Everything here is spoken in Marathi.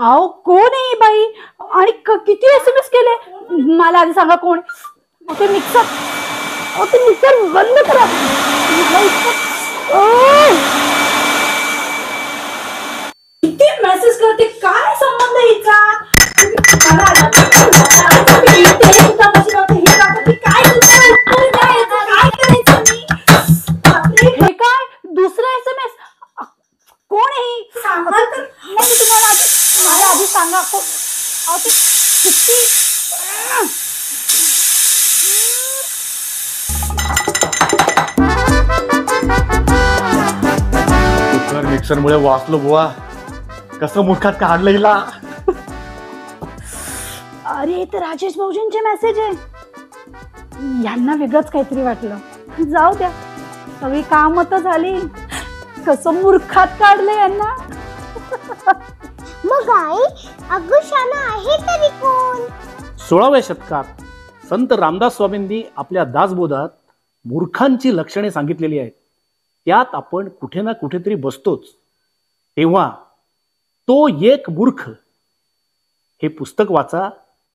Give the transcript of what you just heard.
आओ कोण आहे बाई आणि किती SMS केले मला आधी सांगा कोण. ते मिक्सर बंद करा. किती मेसेज करते काय संबंध हिचा. हे काय दुसरा SMS कोण आहे सांगा तर मी तुम्हाला मला आधी सांगा कोण. किती मिक्सरमुळे वाचलो बुवा. कसं मुखात काढलं हिला. अरे तर राजेश भाऊजींचे मेसेज आहे. यांना वेगळंच काहीतरी वाटलं. जाऊ द्या सगळी काम तर झाली. कसं मूर्खात काढलं यांना. मग आई अगं शाना आहे तरी कोण. 16व्या शतकात संत रामदास स्वामींनी आपल्या दासबोधात मूर्खांची लक्षणे सांगितलेली आहेत. त्यात आपण कुठे ना कुठेतरी बसतोच. तेव्हा तो एक मूर्ख हे पुस्तक वाचा.